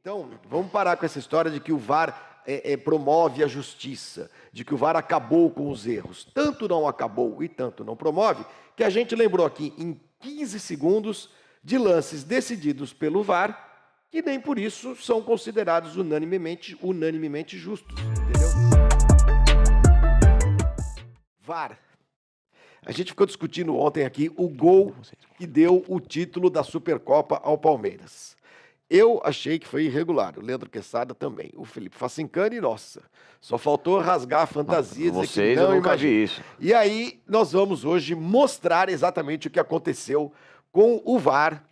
Então, vamos parar com essa história de que o VAR promove a justiça, de que o VAR acabou com os erros. Tanto não acabou e tanto não promove, que a gente lembrou aqui em 15 segundos de lances decididos pelo VAR, que nem por isso são considerados unanimemente justos, entendeu? VAR. A gente ficou discutindo ontem aqui o gol que deu o título da Supercopa ao Palmeiras. Eu achei que foi irregular, o Leandro Quesada também. O Felipe Facincani, nossa, só faltou rasgar a fantasia. Vocês, eu nunca vi isso. E aí, nós vamos hoje mostrar exatamente o que aconteceu com o VAR,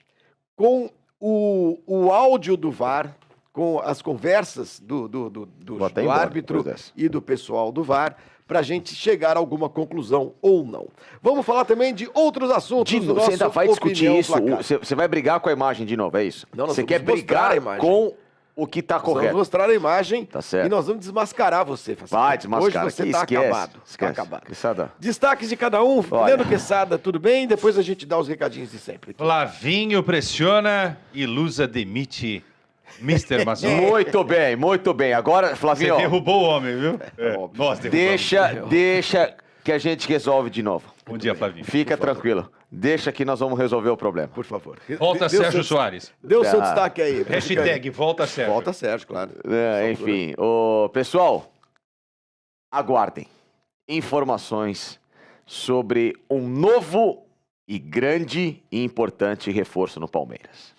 com o áudio do VAR, com as conversas do árbitro e do pessoal do VAR, para a gente chegar a alguma conclusão ou não. Vamos falar também de outros assuntos. Dino, você ainda vai discutir isso? Você vai brigar com a imagem de novo, é isso? Não, você quer brigar com o que está correto? Vamos mostrar a imagem, tá certo, e nós vamos desmascarar você. Vai, desmascarar. Hoje você está acabado. Esquece. Acabado. Quesada. Destaques de cada um. Leandro Quesada, tudo bem? Depois a gente dá os recadinhos de sempre. Flavinho pressiona e Lusa demite Mr. Mazon. Muito bem, muito bem. Agora, Flavinho... Você derrubou o homem, viu? Nós derrubamos. Deixa que a gente resolve de novo. Bom dia, Flavinho. Fica tranquilo. Deixa que nós vamos resolver o problema. Por favor. Volta Sérgio Soares. Dê o seu destaque aí. Hashtag volta Sérgio. Volta Sérgio, claro. Enfim, pessoal, aguardem informações sobre um novo e grande e importante reforço no Palmeiras.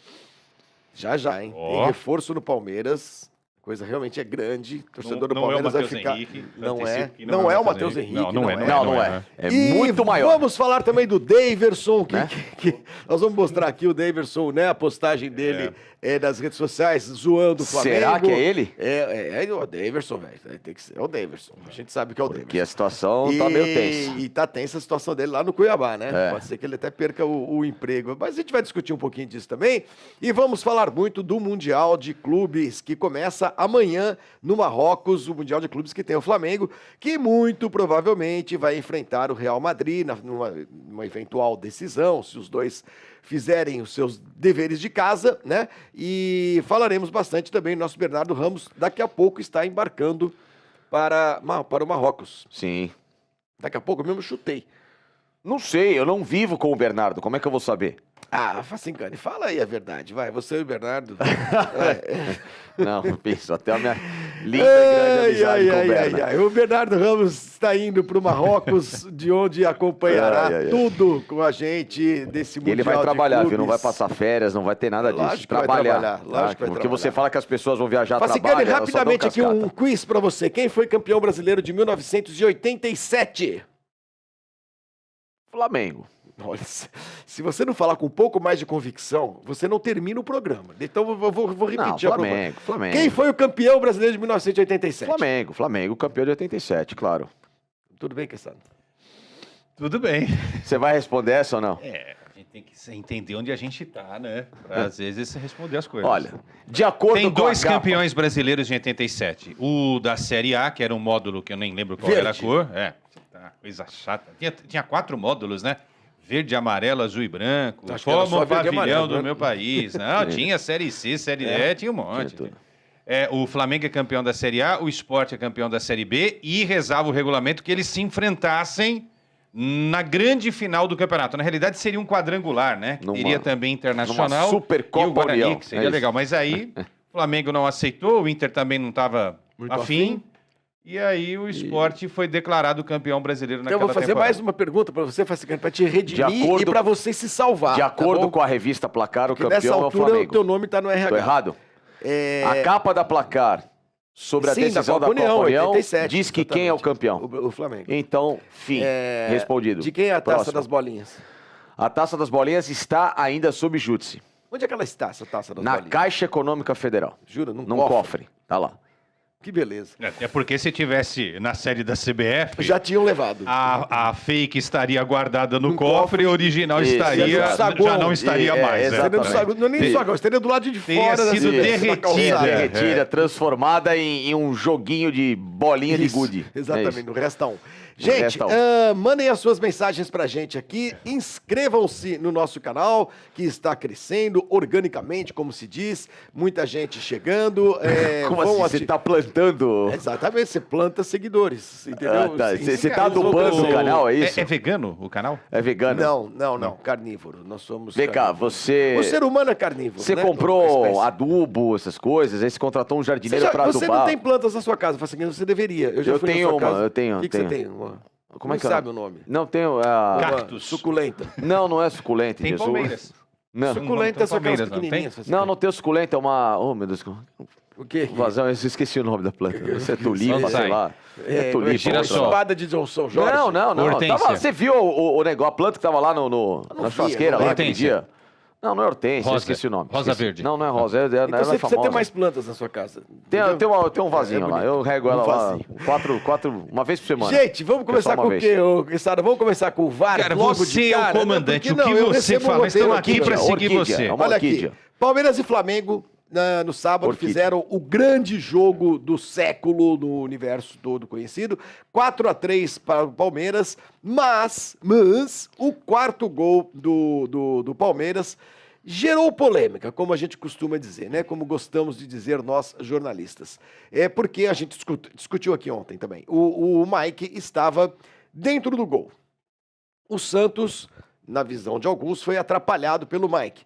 Já, hein? Tem reforço no Palmeiras. A coisa realmente é grande. O torcedor do Palmeiras vai ficar... Não é o Matheus Henrique. Não é. É muito maior. Vamos falar também do Daverson, que nós vamos mostrar aqui o Daverson, né? A postagem dele nas redes sociais, zoando o Flamengo. Será que é ele? É o Daverson, velho. Tem que ser o Daverson. A gente sabe que é o Daverson. Porque a situação tá meio tensa. E tá tensa a situação dele lá no Cuiabá, né? Pode ser que ele até perca o emprego. Mas a gente vai discutir um pouquinho disso também. E vamos falar muito do Mundial de Clubes, que começa amanhã no Marrocos, o Mundial de Clubes que tem o Flamengo, que muito provavelmente vai enfrentar o Real Madrid numa eventual decisão, se os dois fizerem os seus deveres de casa, né? E falaremos bastante também. Nosso Bernardo Ramos daqui a pouco está embarcando para o Marrocos. Sim. Daqui a pouco eu mesmo chutei. Não sei, eu não vivo com o Bernardo, como é que eu vou saber? Facincani, fala aí a verdade, vai, você e o Bernardo. Não, penso, até a minha linda e grande amizade com o Bernardo. O Bernardo Ramos está indo para o Marrocos, de onde acompanhará tudo com a gente desse Mundial. Ele vai trabalhar, viu? Não vai passar férias, não vai ter nada disso. Lógico que vai trabalhar. Porque você fala que as pessoas vão viajar, Facincani, rapidamente aqui um quiz para você. Quem foi campeão brasileiro de 1987? Flamengo. Olha, se você não falar com um pouco mais de convicção, você não termina o programa. Então eu vou repetir a prova. Flamengo. Quem foi o campeão brasileiro de 1987? Flamengo, campeão de 87, claro. Tudo bem, Quesada? Tudo bem. Você vai responder essa ou não? A gente tem que entender onde a gente tá, né? Pra, às vezes, responder as coisas. Olha, de acordo Tem com dois campeões brasileiros de 87. O da Série A, que era um módulo que eu nem lembro qual era a cor. Coisa chata. Tinha 4 módulos, né? Verde, amarelo, azul e branco. Como o pavilhão do meu país. Não, tinha Série C, Série D, tinha um monte. O Flamengo é campeão da Série A, o Sport é campeão da Série B e rezava o regulamento que eles se enfrentassem na grande final do campeonato. Na realidade, seria um quadrangular, né? Iria também Internacional Supercopa e o Guarani, União. que seria legal. Mas aí, o Flamengo não aceitou, o Inter também não estava afim. E aí o Sport foi declarado campeão brasileiro naquela temporada. Eu vou fazer mais uma pergunta para você, para te redimir e para você se salvar. De acordo com a revista Placar, o campeão é o Flamengo. Nessa altura, o teu nome está no RH. Tô errado? A capa da Placar sobre a decisão da Copa União 87, diz que quem é o campeão? O Flamengo. Então, respondido. De quem é a taça das bolinhas? A taça das bolinhas está ainda sob júdice. Onde é que ela está, essa taça das bolinhas? Na Caixa Econômica Federal. Jura? Num cofre. Tá lá. Que beleza. É porque se tivesse na série da CBF... Já tinham levado. A fake estaria guardada no cofre e a original já não estaria mais. Estaria do lado de fora. Teria sido derretida. Transformada em um joguinho de bolinha de gude. Exatamente, no restão. Gente, mandem as suas mensagens pra gente aqui, inscrevam-se no nosso canal, que está crescendo organicamente, como se diz, muita gente chegando. Como assim, você tá plantando? Exatamente, você planta seguidores, entendeu? Você tá adubando o canal, é isso? É vegano o canal? É vegano? Não, carnívoro, nós somos... Vem cá, você... O ser humano é carnívoro, Você né? comprou adubo, essas coisas, aí você contratou um jardineiro pra adubar. Você não tem plantas na sua casa, você deveria. Eu tenho uma, eu tenho. O que você tem? Como é que sabe o nome? Não, tenho... Cactus. Suculenta. Não é suculenta, tem Jesus. Palmeiras. Não. Suculenta são aquelas pequenininhas. Não tem suculenta, é uma... Oh, meu Deus. O quê? Vazão, eu esqueci o nome da planta. Você é tulipa, sei lá. É tulipa. Espada de Johnson Jorge. Não. Você viu o negócio, a planta que tava lá na churrasqueira lá aquele dia? Não é hortência, eu esqueci o nome. Rosa verde. Não é rosa, então você precisa ter mais plantas na sua casa. Tem um vasinho lá, eu rego ela lá uma vez por semana. Gente, vamos começar com o quê, Cristado? Vamos começar com o VAR? Cara, você é o comandante, o que você fala? Nós estamos aqui para seguir você. Olha aqui, Palmeiras e Flamengo... No sábado fizeram o grande jogo do século no universo todo conhecido, 4-3 para o Palmeiras, mas o quarto gol do Palmeiras gerou polêmica, como a gente costuma dizer, né? Como gostamos de dizer nós jornalistas. É porque a gente discutiu aqui ontem também. O Mike estava dentro do gol. O Santos, na visão de alguns, foi atrapalhado pelo Mike.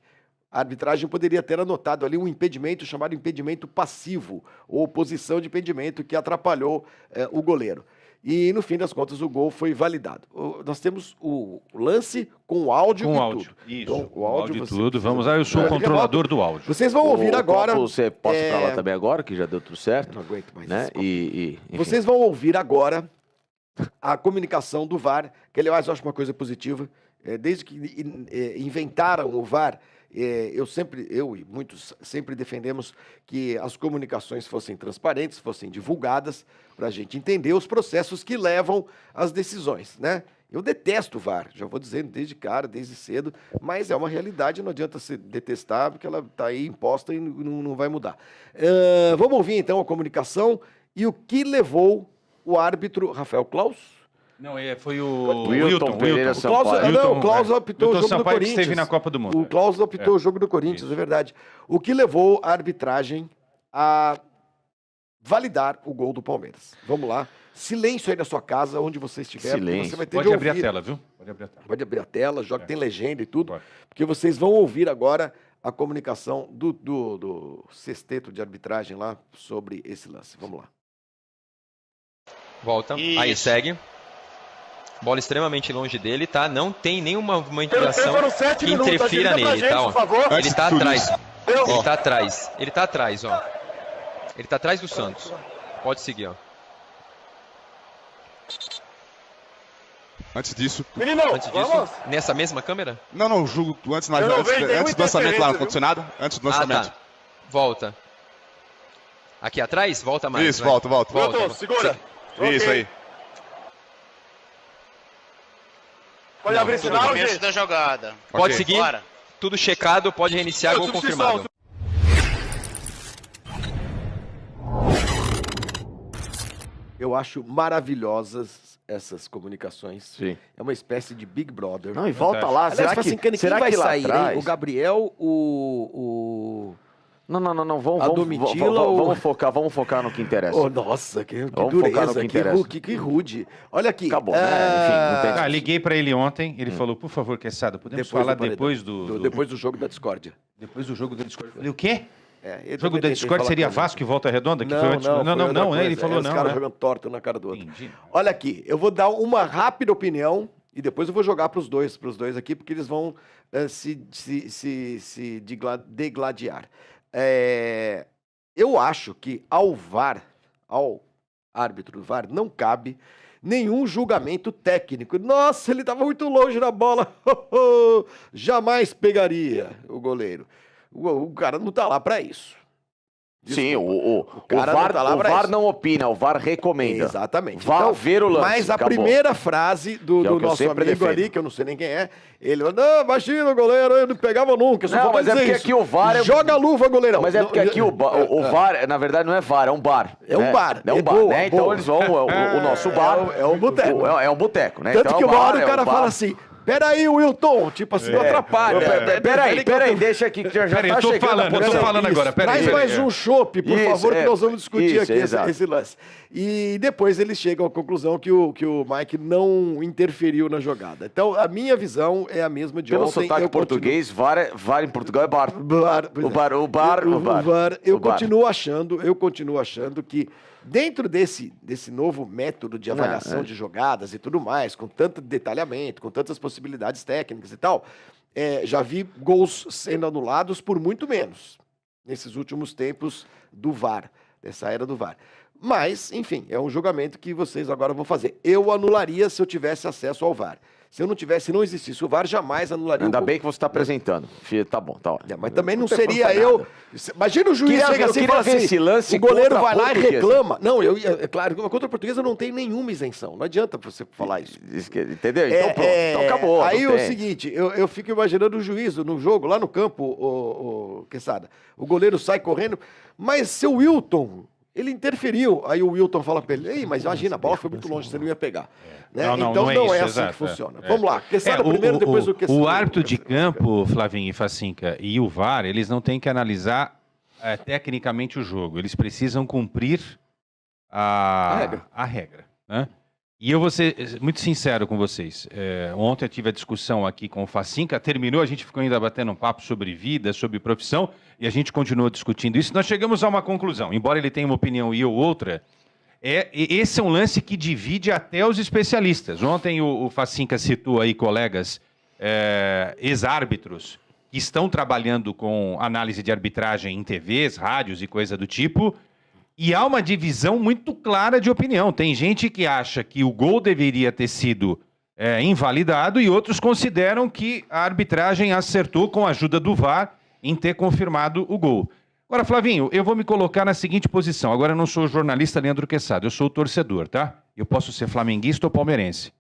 A arbitragem poderia ter anotado ali um impedimento chamado impedimento passivo, ou posição de impedimento que atrapalhou o goleiro. E, no fim das contas, o gol foi validado. Nós temos o lance com o áudio e tudo. Isso, então, o áudio e tudo. Vamos lá, eu sou o controlador do áudio. Vocês vão ouvir agora... Você pode ir pra lá também agora, que já deu tudo certo. Não aguento mais né? Vocês vão ouvir agora a comunicação do VAR, que, aliás, eu acho uma coisa positiva. Desde que inventaram o VAR... eu e muitos sempre defendemos que as comunicações fossem transparentes, fossem divulgadas, para a gente entender os processos que levam às decisões, né? Eu detesto o VAR, já vou dizendo desde cedo, mas é uma realidade, não adianta se detestar, porque ela está aí imposta e não vai mudar. Vamos ouvir então a comunicação e o que levou o árbitro Rafael Claus? Não, foi o Wilton Pereira Sampaio. O Klaus apitou o jogo do Corinthians. Que esteve na Copa do Mundo. O Klaus apitou o jogo do Corinthians, é verdade. O que levou a arbitragem a validar o gol do Palmeiras. Vamos lá. Silêncio aí na sua casa, onde você estiver. Silêncio. Você vai ter Pode de abrir ouvir. a tela, viu? Pode abrir a tela, tem legenda e tudo. Pode. Porque vocês vão ouvir agora a comunicação do sexteto de arbitragem lá sobre esse lance. Vamos lá. Volta. Isso. Aí segue. Bola extremamente longe dele, tá? Não tem nenhuma movimentação que interfira nele, tá? Ó. Ele tá atrás. Ele tá atrás. Ele tá atrás, ó. Ele tá atrás do Santos. Pode seguir, ó. Antes disso... Nessa mesma câmera? Não, jogo antes do lançamento lá no condicionado. Antes do lançamento. Tá. Volta. Aqui atrás? Volta mais. Isso, volta. Segura. Isso aí. Pode abrir sinal, gente? Da jogada. Pode seguir. Bora. Tudo checado, pode reiniciar, gol confirmado. Eu acho maravilhosas essas comunicações. Sim. É uma espécie de Big Brother. Não, e volta lá. Aliás, será que vai sair, atrás? hein? O Gabriel, Não, vamos focar no que interessa. Oh, nossa, que vamos dureza, focar no que interessa. Que rude. Olha aqui. Acabou, né? Enfim, não tem... liguei pra ele ontem, ele falou, por favor, Quesada, podemos falar depois depois do jogo da discórdia. Depois do jogo da discórdia. Falei, o quê? O jogo da discórdia seria Vasco e Volta Redonda? Que não, ele falou não. Os caras jogando torto na cara do outro. Entendi. Olha aqui, eu vou dar uma rápida opinião e depois eu vou jogar pros dois aqui, porque eles vão se degladiar. Eu acho que ao árbitro do VAR, não cabe nenhum julgamento técnico. Nossa, ele estava muito longe da bola. Jamais pegaria o goleiro. O cara não está lá para isso. Sim, o VAR não opina, o VAR recomenda. Exatamente. Vá então, ver o lance. Mas a primeira frase do nosso amigo defendo. Ali, que eu não sei nem quem é, ele falou, não, imagina o goleiro, eu não pegava nunca. Não, mas é porque aqui o VAR... Joga a luva, goleirão. Mas é porque aqui o VAR, na verdade, não é VAR, é um bar. É um bar. É um bar, né? Então eles vão, o nosso bar... É um boteco. É um boteco, né? Tanto que uma hora o cara fala assim... Peraí, Wilton, tipo assim, não atrapalha. Peraí, deixa aqui que já tá chegando. Eu tô falando agora, peraí. Traz mais um chopp, por favor, que nós vamos discutir aqui esse lance. E depois eles chegam à conclusão que o Mike não interferiu na jogada. Então, a minha visão é a mesma de ontem. Pelo sotaque português, VAR em Portugal é bar. O bar. Eu continuo achando que dentro desse novo método de avaliação de jogadas e tudo mais, com tanto detalhamento, com tantas possibilidades técnicas e tal, já vi gols sendo anulados por muito menos nesses últimos tempos do VAR, dessa era do VAR. Mas, enfim, é um julgamento que vocês agora vão fazer. Eu anularia se eu tivesse acesso ao VAR. Se eu não existisse o VAR, jamais anularia. Ainda bem que você está apresentando. Tá bom, tá ótimo. Mas também não seria eu. Imagina o juiz chega assim e fala assim, esse lance, o goleiro vai lá e reclama. Não, é claro, contra a Portuguesa não tem nenhuma isenção. Não adianta você falar isso. Entendeu? Então pronto, então acabou. Aí é o seguinte, eu fico imaginando o juiz no jogo, lá no o Quesada. O goleiro sai correndo, mas seu Wilton... Ele interferiu. Aí o Wilton fala pra ele, ei, mas imagina, a bola foi muito longe, você não ia pegar. Né? Então não é assim que funciona. Vamos lá. Quesada primeiro, depois o Quesada. O árbitro de campo, Flavinho e Facinca, e o VAR, eles não têm que analisar tecnicamente o jogo. Eles precisam cumprir a regra. Né? E eu vou ser muito sincero com vocês. Ontem eu tive a discussão aqui com o Facinca, terminou, a gente ficou ainda batendo um papo sobre vida, sobre profissão, e a gente continuou discutindo isso. Nós chegamos a uma conclusão, embora ele tenha uma opinião e eu outra, esse é um lance que divide até os especialistas. Ontem o Facinca citou aí colegas ex-árbitros que estão trabalhando com análise de arbitragem em TVs, rádios e coisa do tipo, e há uma divisão muito clara de opinião. Tem gente que acha que o gol deveria ter sido invalidado e outros consideram que a arbitragem acertou com a ajuda do VAR em ter confirmado o gol. Agora, Flavinho, eu vou me colocar na seguinte posição. Agora eu não sou o jornalista Leandro Quesada, eu sou o torcedor, tá? Eu posso ser flamenguista ou palmeirense.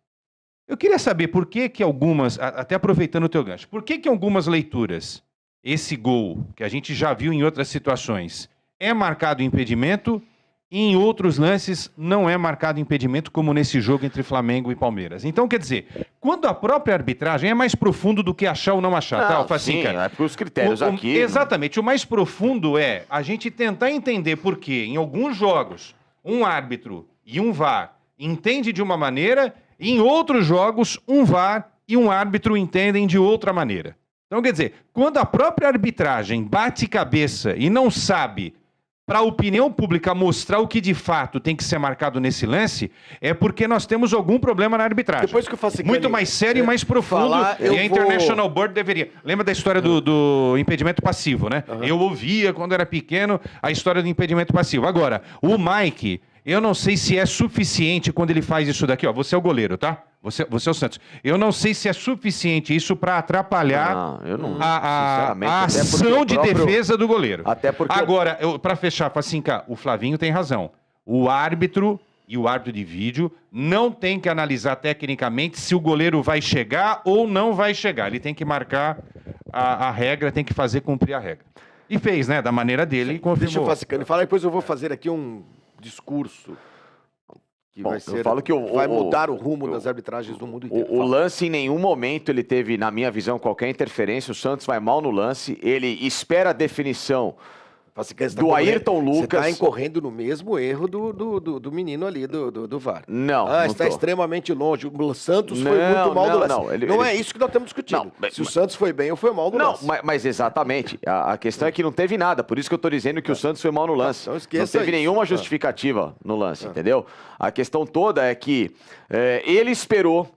Eu queria saber por que algumas, até aproveitando o teu gancho, por que algumas leituras, esse gol, que a gente já viu em outras situações, é marcado impedimento e em outros lances não é marcado impedimento, como nesse jogo entre Flamengo e Palmeiras. Então, quer dizer, quando a própria arbitragem é mais profundo do que achar ou não achar, tá, Facinca? Sim, é porque os critérios aqui... Exatamente, o mais profundo é a gente tentar entender por que em alguns jogos um árbitro e um VAR entende de uma maneira e em outros jogos um VAR e um árbitro entendem de outra maneira. Então, quer dizer, quando a própria arbitragem bate cabeça e não sabe, para a opinião pública, mostrar o que de fato tem que ser marcado nesse lance, é porque nós temos algum problema na arbitragem. Depois que eu faço muito mais sério e mais profundo, e a International Board deveria. Lembra da história do impedimento passivo, né? Eu ouvia, quando era pequeno, a história do impedimento passivo. Agora, o Mike, eu não sei se é suficiente quando ele faz isso daqui, ó. Você é o goleiro, tá? Você é o Santos. Eu não sei se é suficiente isso para atrapalhar a ação de defesa do goleiro. Até porque... Agora, para fechar, Facinca, o Flavinho tem razão. O árbitro e o árbitro de vídeo não tem que analisar tecnicamente se o goleiro vai chegar ou não vai chegar. Ele tem que marcar a regra, tem que fazer cumprir a regra. E fez, né? Da maneira dele e confirmou. Deixa eu Facinca falar, depois eu vou fazer aqui um discurso... vai mudar o rumo das arbitragens do mundo inteiro. O lance, em nenhum momento, ele teve, na minha visão, qualquer interferência. O Santos vai mal no lance. Ele espera a definição do Ayrton Lucas. Você está incorrendo no mesmo erro do menino ali, do VAR. Não, está extremamente longe. O Santos foi muito mal do lance. Não é isso que nós estamos discutindo. Se o Santos foi bem ou foi mal no lance. Mas exatamente. A questão é que não teve nada. Por isso que eu estou dizendo que o Santos foi mal no lance. Não teve nenhuma justificativa no lance, entendeu? A questão toda é que ele esperou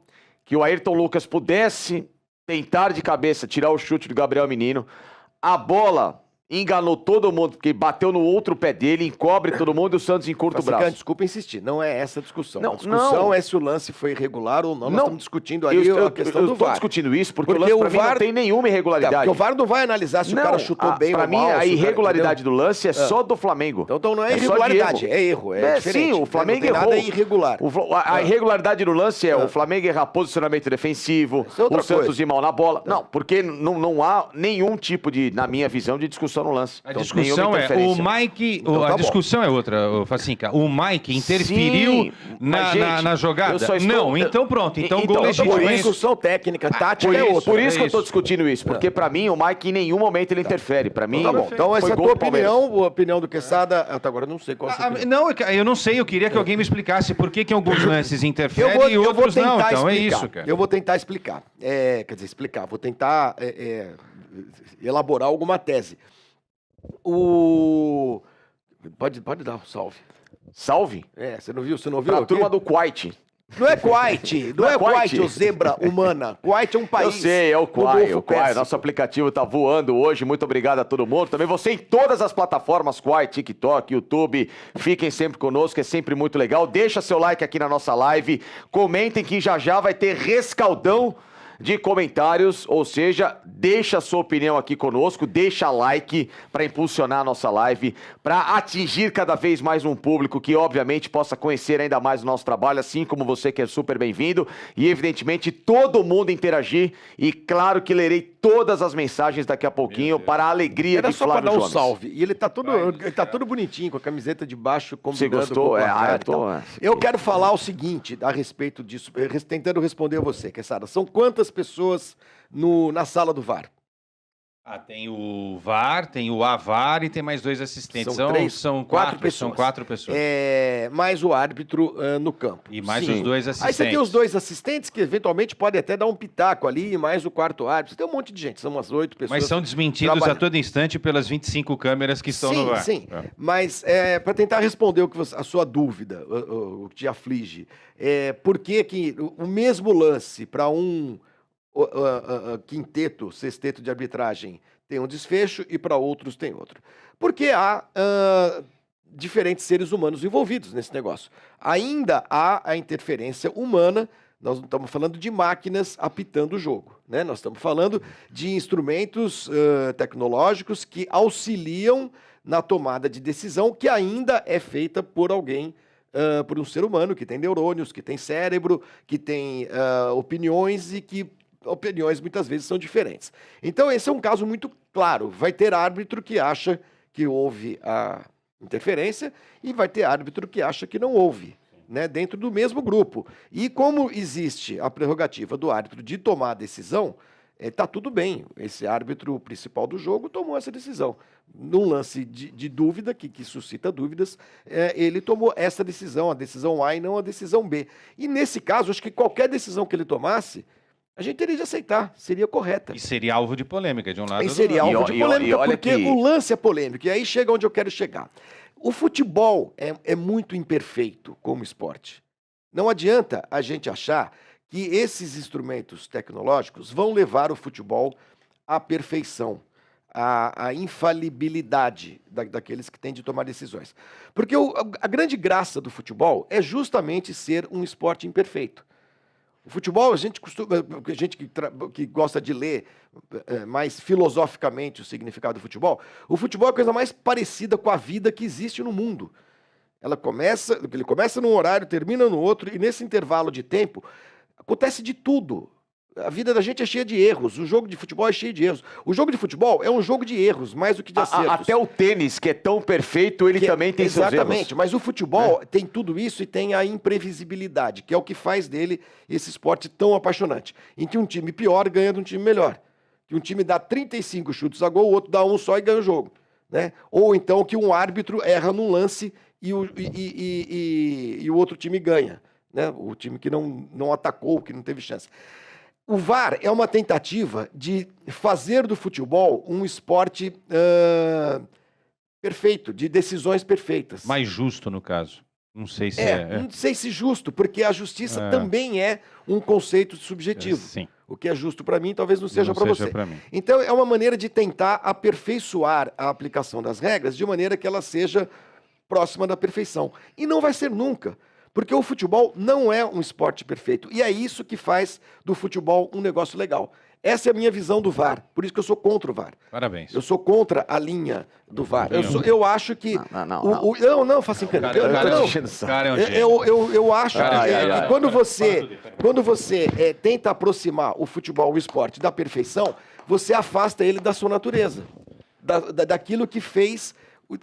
que o Ayrton Lucas pudesse tentar de cabeça tirar o chute do Gabriel Menino. A bola... enganou todo mundo, porque bateu no outro pé dele, encobre todo mundo e o Santos encurta o braço. Desculpa insistir, não é essa a discussão. Não, a discussão é se o lance foi irregular ou não. Nós estamos discutindo ali a questão do VAR. Eu estou discutindo isso porque o lance, pra mim, não tem nenhuma irregularidade. Porque o VAR não vai analisar se o cara chutou bem ou mal. Pra mim, a irregularidade do lance é só do Flamengo. Então não é irregularidade, é erro, é diferente. Sim, o Flamengo errou. Nada é irregular. A irregularidade do lance é o Flamengo errar posicionamento defensivo, o Santos ir mal na bola. Não, porque não há nenhum tipo de, na minha visão, de discussão no lance. A discussão é, o Mike... a discussão é outra, Facinca. O Mike interferiu na jogada? Não, então pronto. Então gol legítimo. Por discussão técnica, tática é outra. Por isso que eu estou discutindo isso. Porque pra mim, o Mike em nenhum momento ele interfere. Pra mim, tá bom. Então essa é a tua opinião, a opinião do Quesada... Até agora eu não sei qual é a sua opinião. Não, eu não sei. Eu queria que alguém me explicasse por que alguns lances interferem e outros não. Então é isso, cara. Eu vou tentar explicar. Quer dizer, vou tentar elaborar alguma tese. Pode dar um salve. Salve? Você não viu? Pra turma do Kuwait. Não é Kuwait, não é Kuwait, o zebra humana. Kuwait é um país. Eu sei, é o Kuwait. Nosso aplicativo tá voando hoje. Muito obrigado a todo mundo. Também você em todas as plataformas, Kuwait, TikTok, YouTube. Fiquem sempre conosco, é sempre muito legal. Deixa seu like aqui na nossa live. Comentem que já vai ter rescaldão de comentários, ou seja, deixa a sua opinião aqui conosco, deixa like para impulsionar a nossa live, para atingir cada vez mais um público que, obviamente, possa conhecer ainda mais o nosso trabalho, assim como você que é super bem-vindo, e, evidentemente, todo mundo interagir, e claro que lerei todas as mensagens daqui a pouquinho para a alegria de Flávio Jones. Era só para dar um salve, e ele tá todo bonitinho, com a camiseta de baixo, Você gostou? Eu quero falar o seguinte, a respeito disso, tentando responder a você, Quesada, são quantas pessoas na sala do VAR? Tem o VAR, tem o AVAR e tem mais 2 assistentes. São quatro pessoas. São 4 pessoas. Mais o árbitro no campo. E mais os 2 assistentes. Aí você tem os 2 assistentes que eventualmente podem até dar um pitaco ali, mais o 4º árbitro. Você tem um monte de gente, são umas 8 pessoas. Mas são desmentidos a todo instante pelas 25 câmeras que estão no VAR. Sim, mas para tentar responder a sua dúvida, o que te aflige, por que o mesmo lance para um quinteto, sexteto de arbitragem tem um desfecho e para outros tem outro? Porque há diferentes seres humanos envolvidos nesse negócio. Ainda há a interferência humana. Nós não estamos falando de máquinas apitando o jogo, né? Nós estamos falando de instrumentos tecnológicos que auxiliam na tomada de decisão, que ainda é feita por alguém, por um ser humano que tem neurônios, que tem cérebro, que tem opiniões e que opiniões muitas vezes são diferentes. Então esse é um caso muito claro. Vai ter árbitro que acha que houve a interferência e vai ter árbitro que acha que não houve, né, dentro do mesmo grupo. E como existe a prerrogativa do árbitro de tomar a decisão, tá tudo bem. Esse árbitro principal do jogo tomou essa decisão. Num lance de dúvida, que suscita dúvidas, ele tomou essa decisão, a decisão A e não a decisão B. E nesse caso, acho que qualquer decisão que ele tomasse, a gente teria de aceitar, seria correta. E seria alvo de polêmica, de um lado e seria alvo de polêmica, porque o lance é polêmico. E aí chega onde eu quero chegar. O futebol é muito imperfeito como esporte. Não adianta a gente achar que esses instrumentos tecnológicos vão levar o futebol à perfeição, à infalibilidade daqueles que têm de tomar decisões. Porque a grande graça do futebol é justamente ser um esporte imperfeito. O futebol, a gente que gosta de ler mais filosoficamente o significado do futebol, o futebol é a coisa mais parecida com a vida que existe no mundo. Ele começa num horário, termina no outro, e nesse intervalo de tempo acontece de tudo. A vida da gente é cheia de erros. O jogo de futebol é cheio de erros. O jogo de futebol é um jogo de erros, mais do que de acertos. Até o tênis, que é tão perfeito, ele também tem seus erros. Exatamente, mas o futebol tem tudo isso e tem a imprevisibilidade, que é o que faz dele esse esporte tão apaixonante. Em que um time pior ganha de um time melhor. Que um time dá 35 chutes a gol, o outro dá um só e ganha o jogo, né? Ou então que um árbitro erra num lance e o outro time ganha, né? O time que não atacou, que não teve chance. O VAR é uma tentativa de fazer do futebol um esporte perfeito, de decisões perfeitas. Mais justo, no caso. Não sei se Não sei se justo, porque a justiça também é um conceito subjetivo. Sim. O que é justo para mim talvez não seja para você. Então é uma maneira de tentar aperfeiçoar a aplicação das regras de maneira que ela seja próxima da perfeição. E não vai ser nunca, porque o futebol não é um esporte perfeito. E é isso que faz do futebol um negócio legal. Essa é a minha visão do VAR, por isso que eu sou contra o VAR. Parabéns. Eu sou contra a linha do VAR. Eu acho que... Não, faça assim. Eu acho que quando você tenta aproximar o futebol, o esporte, da perfeição, você afasta ele da sua natureza, daquilo que fez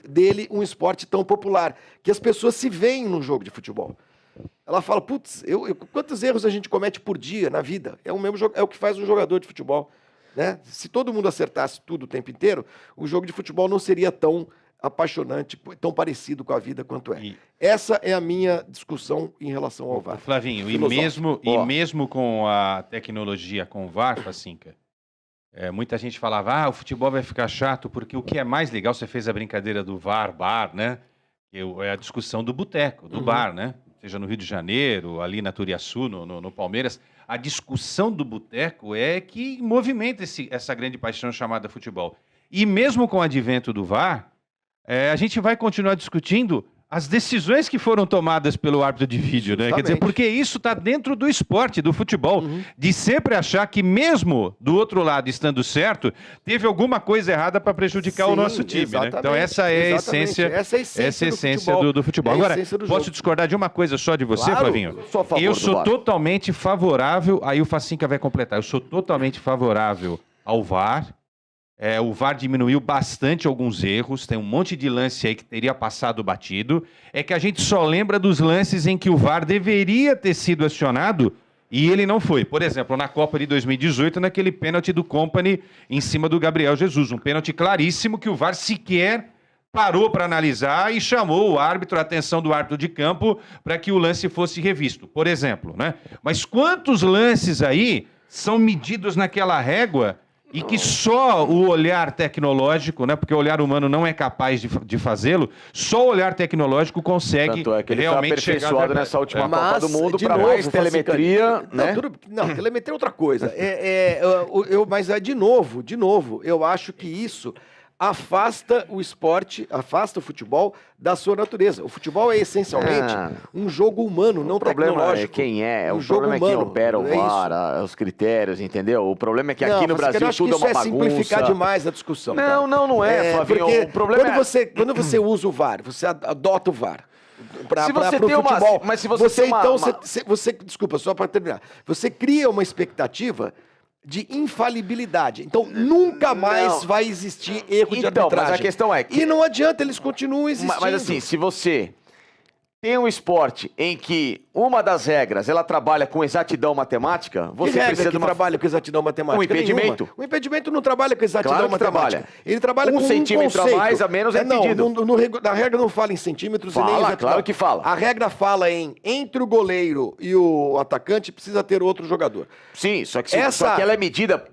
dele um esporte tão popular, que as pessoas se veem num jogo de futebol. Ela fala, putz, quantos erros a gente comete por dia na vida? É o que faz um jogador de futebol. Né? Se todo mundo acertasse tudo o tempo inteiro, o jogo de futebol não seria tão apaixonante, tão parecido com a vida quanto é. Essa é a minha discussão em relação ao VAR. Flavinho, e mesmo com a tecnologia, com o VAR, Facinca, muita gente falava, o futebol vai ficar chato, porque o que é mais legal, você fez a brincadeira do VAR, né? É a discussão do boteco, do bar, né? Seja no Rio de Janeiro, ali na Turiaçu, no Palmeiras, a discussão do boteco é que movimenta essa grande paixão chamada futebol. E mesmo com o advento do VAR, a gente vai continuar discutindo as decisões que foram tomadas pelo árbitro de vídeo, né? Quer dizer, porque isso está dentro do esporte, do futebol, de sempre achar que mesmo do outro lado estando certo, teve alguma coisa errada para prejudicar o nosso time, né? Então essa é a essência, do futebol. Agora, posso discordar de uma coisa só de você, Flavinho? Eu sou totalmente favorável, aí o Facinca vai completar, eu sou totalmente favorável ao VAR. O VAR diminuiu bastante alguns erros, tem um monte de lance aí que teria passado batido. É que a gente só lembra dos lances em que o VAR deveria ter sido acionado e ele não foi. Por exemplo, na Copa de 2018, naquele pênalti do Kompany em cima do Gabriel Jesus. Um pênalti claríssimo que o VAR sequer parou para analisar e chamou o árbitro, a atenção do árbitro de campo, para que o lance fosse revisto, por exemplo, né? Mas quantos lances aí são medidos naquela régua e que só o olhar tecnológico, né, porque o olhar humano não é capaz de fazê-lo, só o olhar tecnológico consegue Tanto é que ele realmente aperfeiçoado nessa última Copa do Mundo para mais telemetria, né? Não, telemetria é outra coisa. Mas de novo, eu acho que isso afasta o esporte, afasta o futebol da sua natureza. O futebol é essencialmente um jogo humano, não tecnológico. O problema é quem opera o VAR, os critérios, entendeu? O problema é que aqui no Brasil tudo é uma bagunça. Isso é simplificar demais a discussão. Não é, Flavinho. Porque o problema quando você usa o VAR, você adota o VAR. Se você tem futebol, mas se você tem desculpa, só para terminar. Você cria uma expectativa de infalibilidade. Então, nunca mais vai existir erro de arbitragem. Mas a questão é que... E não adianta, eles continuam existindo. Mas assim, se você tem um esporte em que uma das regras, ela trabalha com exatidão matemática, você precisa de trabalha com exatidão matemática? Um impedimento. Nenhuma. O impedimento não trabalha com exatidão matemática. Ele trabalha com centímetro a mais, a menos é impedido. Na regra não fala em centímetros e nem exatidão. Claro que fala. A regra fala entre o goleiro e o atacante precisa ter outro jogador. Sim, só que ela é medida...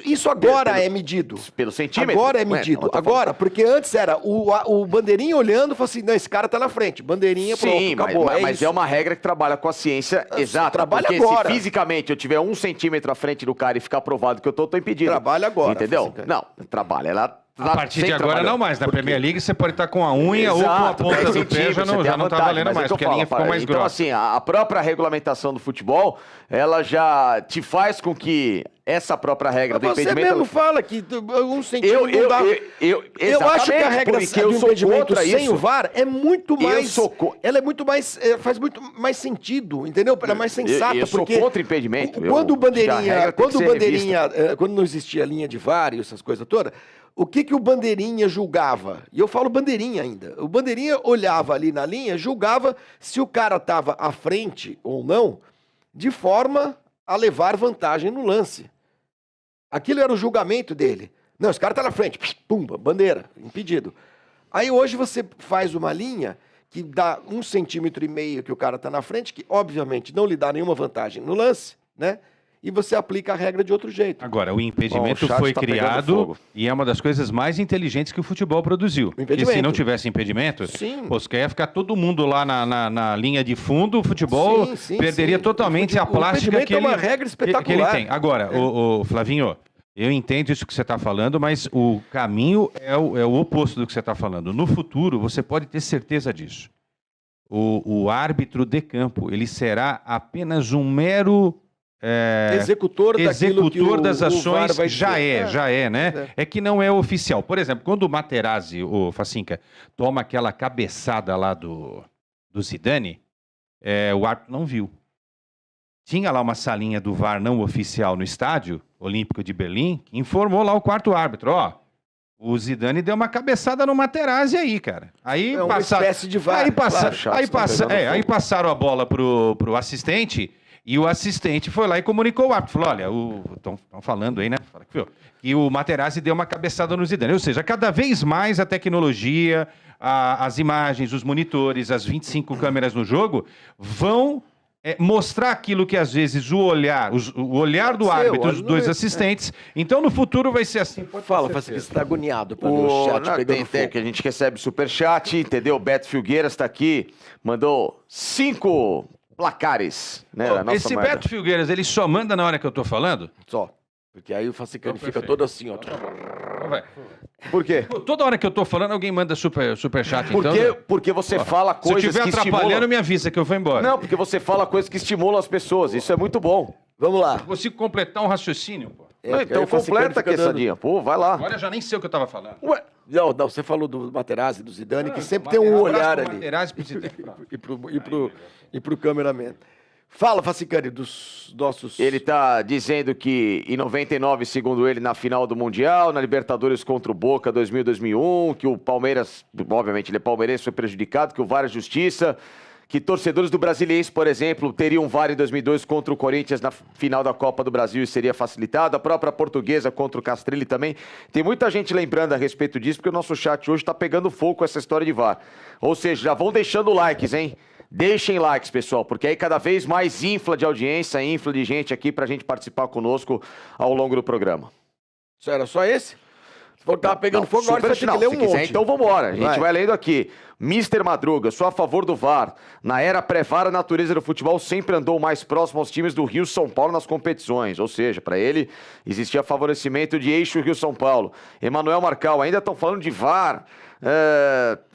Isso agora é medido. Pelo centímetro? Agora é medido. Agora, porque antes era o bandeirinha olhando e falou assim, não, esse cara tá na frente. Bandeirinha, sim, pronto, acabou. Mas é uma regra que trabalha com a ciência exata. Trabalha porque agora. Se fisicamente eu tiver 1 centímetro à frente do cara e ficar provado que eu tô impedido. Trabalha agora. Entendeu? Não, trabalha. Ela a partir de agora não mais. Na Premier League você pode estar com a unha ou com a ponta do pé, já não tá valendo mais, porque a linha ficou mais grossa. Então, assim, a própria regulamentação do futebol, ela já te faz com que essa própria regra do impedimento... Você mesmo fala que 1 centímetro não dá... Eu acho que a regra do impedimento sem o VAR é muito mais... Ela é muito mais... faz muito mais sentido, entendeu? Ela é mais sensata. Eu sou contra impedimento. Quando não existia linha de VAR e essas coisas todas, o que o bandeirinha julgava? E eu falo bandeirinha ainda. O bandeirinha olhava ali na linha, julgava se o cara estava à frente ou não, de forma a levar vantagem no lance. Aquilo era o julgamento dele. Não, esse cara tá na frente. Pumba, bandeira, impedido. Aí hoje você faz uma linha que dá 1,5 centímetro que o cara tá na frente, que obviamente não lhe dá nenhuma vantagem no lance, né? e você aplica a regra de outro jeito. Agora, o impedimento foi criado e é uma das coisas mais inteligentes que o futebol produziu. Porque se não tivesse impedimento, você ia ficar todo mundo lá na linha de fundo, o futebol perderia totalmente a plástica que ele, é uma regra espetacular. que ele tem. Agora, o Flavinho, eu entendo isso que você está falando, mas o caminho é o oposto do que você está falando. No futuro, você pode ter certeza disso. O árbitro de campo, ele será apenas um mero... executor das ações, já é, né? É que não é oficial. Por exemplo, quando o Materazzi, o Facinca, toma aquela cabeçada lá do Zidane, o árbitro não viu. Tinha lá uma salinha do VAR não oficial no estádio Olímpico de Berlim, que informou lá o quarto árbitro, o Zidane deu uma cabeçada no Materazzi aí, cara. Aí uma espécie de VAR. Aí passaram a bola pro assistente. E o assistente foi lá e comunicou o árbitro. Falou, olha, estão falando aí, né? Que o Materazzi deu uma cabeçada no Zidane. Ou seja, cada vez mais a tecnologia, as imagens, os monitores, as 25 câmeras no jogo vão mostrar aquilo que às vezes o olhar do árbitro, os dois assistentes. Então no futuro vai ser assim. Fala, você está agoniado para o chat pegando fogo. Que a gente recebe superchat, entendeu? Beto Filgueiras está aqui, mandou 5... placares, né? Esse Beto Filgueiras, ele só manda na hora que eu tô falando? Só. Porque aí o Facicani fica todo assim, ó. Por quê? Toda hora que eu tô falando, alguém manda superchat, então... Porque você fala coisas que estimulam... Se eu estiver atrapalhando, me avisa que eu vou embora. Não, porque você fala coisas que estimulam as pessoas. Isso é muito bom. Vamos lá. Eu consigo completar um raciocínio, pô. Então completa aqui, Sandinha. Pô, vai lá. Agora eu já nem sei o que eu tava falando. Ué? Não, você falou do Materazzi, do Zidane, que sempre tem um olhar ali. Materazzi pro Zidane. E pro cameraman. Fala, Facicani, dos nossos... Ele tá dizendo que em 99, segundo ele, na final do Mundial, na Libertadores contra o Boca 2000 2001, que o Palmeiras, obviamente ele é palmeirense, foi prejudicado, que o VAR é justiça, que torcedores do Brasiliense, por exemplo, teriam VAR em 2002 contra o Corinthians na final da Copa do Brasil e seria facilitado, a própria Portuguesa contra o Castrilli também. Tem muita gente lembrando a respeito disso, porque o nosso chat hoje tá pegando fogo com essa história de VAR. Ou seja, já vão deixando likes, hein? Deixem likes, pessoal, porque aí cada vez mais infla de audiência, infla de gente aqui pra gente participar conosco ao longo do programa. Isso era só esse? Você falou que tava pegando fogo, agora você tem que ler um monte. Então vambora, a gente vai lendo aqui. Mr. Madruga, sou a favor do VAR. Na era pré-VAR, a natureza do futebol sempre andou mais próximo aos times do Rio São Paulo nas competições. Ou seja, para ele, existia favorecimento de eixo Rio-São Paulo. Emanuel Marcal, ainda estão falando de VAR.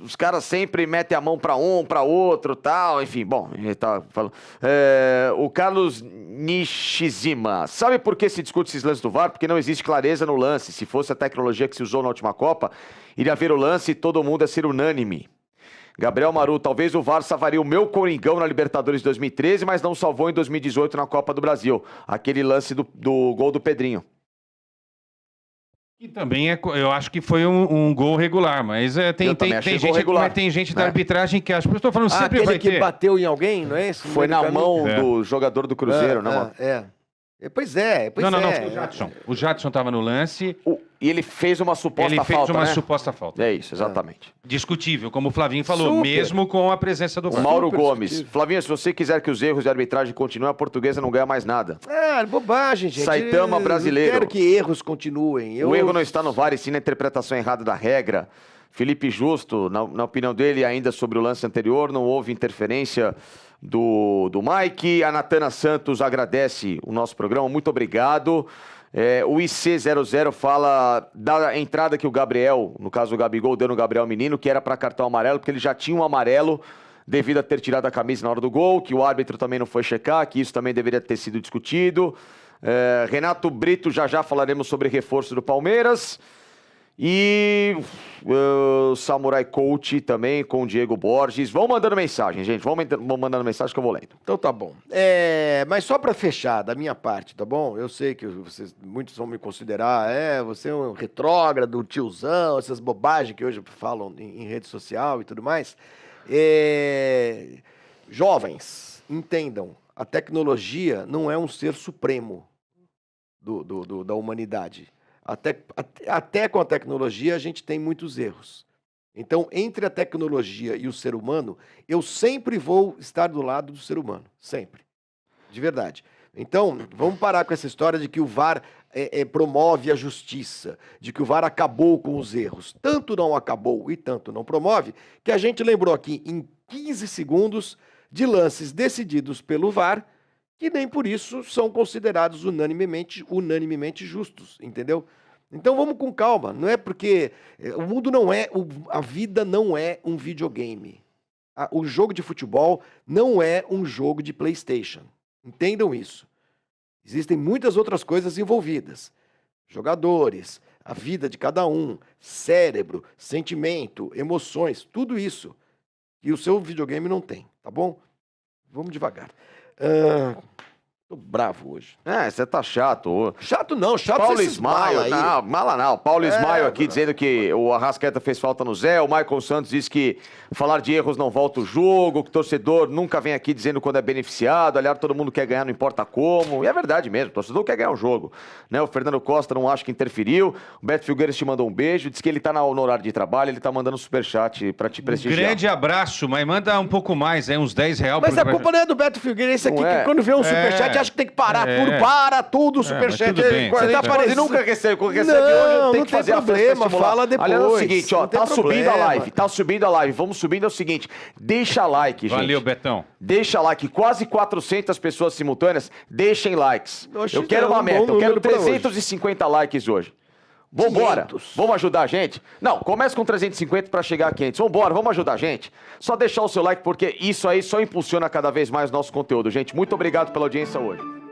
Os caras sempre metem a mão para um, para outro, tal, enfim, bom, ele tá falando. O Carlos Nishizima, sabe por que se discute esses lances do VAR? Porque não existe clareza no lance. Se fosse a tecnologia que se usou na última Copa, iria ver o lance e todo mundo ia ser unânime. Gabriel Maru, talvez o VAR salvaria o meu Coringão na Libertadores de 2013, mas não salvou em 2018 na Copa do Brasil. Aquele lance do gol do Pedrinho. E também eu acho que foi um gol regular, mas tem gente da arbitragem que acha. Eu estou falando sempre vai ter. Aquele que bateu em alguém, não é isso? Foi na mão do jogador do Cruzeiro, né, mano? Pois é. Não, o Jadson estava no lance. E ele fez uma suposta falta, Ele fez uma suposta falta. É isso, exatamente. Discutível, como o Flavinho falou, mesmo com a presença do VAR. O Mauro Gomes. Discutível. Flavinho, se você quiser que os erros de arbitragem continuem, a Portuguesa não ganha mais nada. Bobagem, gente. Saitama brasileiro. Eu quero que erros continuem. O erro não está no VAR, e sim na interpretação errada da regra. Felipe Justo, na opinião dele, ainda sobre o lance anterior, não houve interferência do Mike. A Natana Santos agradece o nosso programa, muito obrigado. O IC00 fala da entrada que o Gabriel, no caso o Gabigol, deu no Gabriel Menino, que era para cartão amarelo, porque ele já tinha um amarelo devido a ter tirado a camisa na hora do gol, que o árbitro também não foi checar, que isso também deveria ter sido discutido. Renato Brito, já falaremos sobre reforço do Palmeiras. E Samurai Coach também com o Diego Borges. Vão mandando mensagem, gente. Vão mandando mensagem que eu vou lendo. Então tá bom. Mas só pra fechar, da minha parte, tá bom? Eu sei que muitos vão me considerar, você é um retrógrado, tiozão, essas bobagens que hoje falam em rede social e tudo mais. Jovens, entendam, a tecnologia não é um ser supremo da humanidade. Até com a tecnologia a gente tem muitos erros. Então, entre a tecnologia e o ser humano, eu sempre vou estar do lado do ser humano. Sempre. De verdade. Então, vamos parar com essa história de que o VAR promove a justiça, de que o VAR acabou com os erros. Tanto não acabou e tanto não promove, que a gente lembrou aqui em 15 segundos de lances decididos pelo VAR, que nem por isso são considerados unanimemente justos, entendeu? Então vamos com calma, não é porque o mundo não é, a vida não é um videogame. O jogo de futebol não é um jogo de PlayStation. Entendam isso. Existem muitas outras coisas envolvidas. Jogadores, a vida de cada um, cérebro, sentimento, emoções, tudo isso. E o seu videogame não tem, tá bom? Vamos devagar. Tô bravo hoje. Você tá chato. Chato não, chato Paulo esses mala aí. Não, mala não. Paulo Ismael aqui dizendo que o Arrascaeta fez falta no Zé. O Michael Santos diz que falar de erros não volta o jogo, que o torcedor nunca vem aqui dizendo quando é beneficiado. Aliás, todo mundo quer ganhar, não importa como. E é verdade mesmo, o torcedor quer ganhar o jogo. Né? O Fernando Costa não acha que interferiu. O Beto Filgueiras te mandou um beijo. Diz que ele tá no horário de trabalho, ele tá mandando superchat pra te prestigiar. Grande abraço, mas manda um pouco mais, uns 10 reais. Mas a culpa não é do Beto Filgueiras, esse aqui, que quando vê um superchat, acha que tem que parar tudo, para tudo o superchat. Você tá aparecendo. Nunca recebe hoje, tem que fazer problema, fala depois. Aliás, é o seguinte, ó, tá subindo a live, vamos subindo, é o seguinte, deixa like, gente. Valeu, Betão. Deixa like, quase 400 pessoas simultâneas, deixem likes. Eu quero uma meta, eu quero 350 likes hoje. Vambora, vamos ajudar a gente? Não, começa com 350 para chegar a 500. Vambora, vamos ajudar a gente? Só deixar o seu like, porque isso aí só impulsiona cada vez mais nosso conteúdo, gente. Muito obrigado pela audiência hoje.